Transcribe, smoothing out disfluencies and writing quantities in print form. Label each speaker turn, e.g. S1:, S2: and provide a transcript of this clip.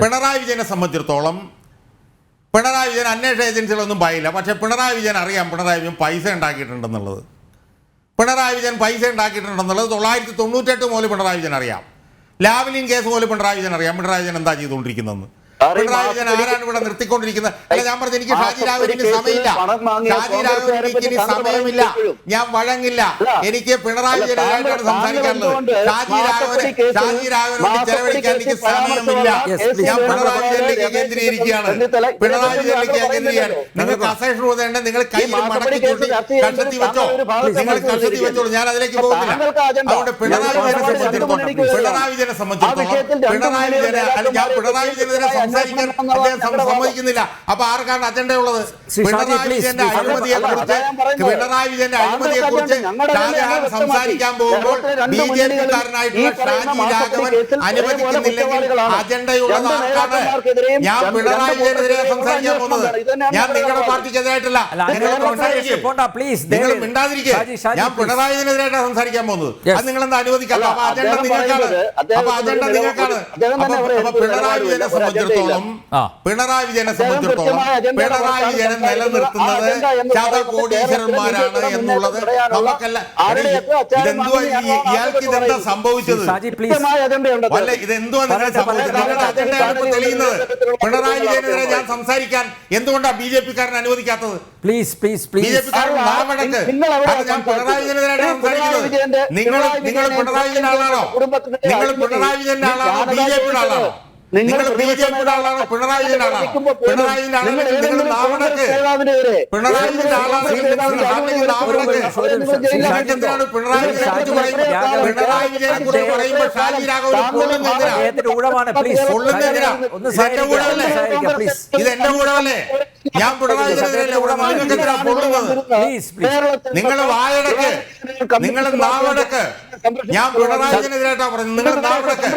S1: പിണറായി വിജയനെ സംബന്ധിച്ചിടത്തോളം പിണറായി വിജയൻ അന്വേഷണ ഏജൻസികളൊന്നും പായില്ല. പക്ഷേ പിണറായി വിജയൻ അറിയാം പിണറായി വിജയൻ പൈസ ഉണ്ടാക്കിയിട്ടുണ്ടെന്നുള്ളത്. പിണറായി വിജയൻ പൈസ ഉണ്ടാക്കിയിട്ടുണ്ടെന്നുള്ളത് 1998 മുതൽ പിണറായി വിജയൻ അറിയാം. ലാവ്ലിൻ കേസ് മുതൽ പിണറായി വിജയൻ അറിയാം പിണറായി വിജയൻ എന്താ ചെയ്തുകൊണ്ടിരിക്കുന്നതെന്ന്. പിണറായി വിജയൻ ആരാണ് ഇവിടെ നിർത്തിക്കൊണ്ടിരിക്കുന്നത്? അല്ല, ഞാൻ പറഞ്ഞത് എനിക്ക് ഷാജി രാഘവന് സമയമില്ല. ഷാജി രാഘവന് എനിക്ക് സമയമില്ല. ഞാൻ വഴങ്ങില്ല. എനിക്ക് പിണറായി വിജയനായിട്ടാണ് സംസാരിക്കാനുള്ളത്. ഷാജി രാഘവനോട് ചെലവഴിക്കാൻ എനിക്ക് സമയമില്ല. ഞാൻ പിണറായി വിജയനിലേക്ക് കേന്ദ്രീകരിക്കുകയാണ്. പിണറായി വിജയനിലേക്ക് കേന്ദ്രീകരിക്കുകയാണ്. നിങ്ങൾ കസേഷൻ പോകേണ്ട, നിങ്ങൾ കയ്യിൽ മടക്കി ചൂണ്ടി കഷത്തി വെച്ചോ, നിങ്ങൾ കഷത്തി വെച്ചോളൂ. ഞാൻ അതിലേക്ക് പോകുന്നില്ല. അതുകൊണ്ട് പിണറായി വിജയനെ സംബന്ധിച്ചിടത്തോളം പിണറായി വിജയനെ ഞാൻ പിണറായി വിജയനെതിരെ സംസാരിക്കാൻ അദ്ദേഹം സമ്മതിക്കുന്നില്ല. അപ്പൊ ആർക്കാണ് അജണ്ട ഉള്ളത്? പിണറായി വിജയന്റെ അഴിമതിയെ കുറിച്ച് ഷാജഹാൻ സംസാരിക്കാൻ പോകുമ്പോൾ BJP-കാരനായിട്ടുള്ള ഷാജി രാഘവൻ അനുവദിക്കുന്നില്ലെങ്കിൽ അജണ്ടയുള്ളത് ആർക്കാണ്? ഞാൻ പിണറായി വിജയനെതിരെ സംസാരിക്കാൻ പോകുന്നത്. ഞാൻ നിങ്ങളുടെ പാർട്ടിക്കെതിരായിട്ടല്ല. നിങ്ങൾ മിണ്ടാതിരിക്കുക. ഞാൻ പിണറായി വിജയനെതിരായിട്ടാണ് സംസാരിക്കാൻ പോകുന്നത്. അത് നിങ്ങളെന്താ അനുവദിക്കാത്ത? അപ്പൊ അജണ്ട നിങ്ങൾക്കാണ്. അപ്പൊ പിണറായി വിജയനെ സംബന്ധിച്ചിടത്തോളം പിണറായി വിജയനെ നിലനിർത്തുന്നത് ശതകോടീശ്വരന്മാരാണ് എന്നുള്ളത് നമുക്കല്ല. ഇതെന്തുവാ ഇയാൾക്ക് ഇതെന്താ സംഭവിച്ചത്? അല്ല, ഇതെന്തുവാ നിങ്ങൾ സംഭവിച്ചത്? നിങ്ങളുടെ അജണ്ടയാണ് ഇപ്പൊ തെളിയുന്നത്. പിണറായി വിജയനെതിരെ ഞാൻ സംസാരിക്കാൻ എന്തുകൊണ്ടാണ് BJP-കാരൻ അനുവദിക്കാത്തത്? BJP-കാരൻ നാമടക്ക്. ഞാൻ പിണറായി വിജയനെതിരായിട്ടാണ് സംസാരിക്കുന്നത്. നിങ്ങൾ പിണറായി വിജയന്റെ ആളാണോ? നിങ്ങൾ പിണറായി വിജയന്റെ ആളാണോ? BJP-യുടെ ആളാണോ? നിങ്ങൾ BJP-യുടെ ആളാണോ? പിണറായി വിജയന്റെ ആളാണോ? പിണറായി വിജയന്റെ ആളാണെങ്കിൽ നിങ്ങൾ നാമടക്ക്. പിണറായി വിജയന്റെ ആളാണെങ്കിൽ എന്തിനാണ് പിണറായി വിജയനെ കുറിച്ച് പറയുമ്പോൾ പിണറായി വിജയനെ കുറിച്ച് പറയുമ്പോൾ ഷാജി രാഘവൻ പൊള്ളുന്നതിനാ? ഇതെന്റെ കൂടല്ലേ? ഇതെന്റെ കൂടല്ലേ? ഞാൻ പിണറായി വിജയനെതിരല്ലേ നിങ്ങൾക്കെതിരാ പൊള്ളുന്നത്? നിങ്ങൾ വായടക്ക്, നിങ്ങൾ നാവടക്ക്. ഞാൻ പിണറായി വിജയനെതിരായിട്ടാ പറയുന്നത്. നിങ്ങൾ നാവടക്ക്.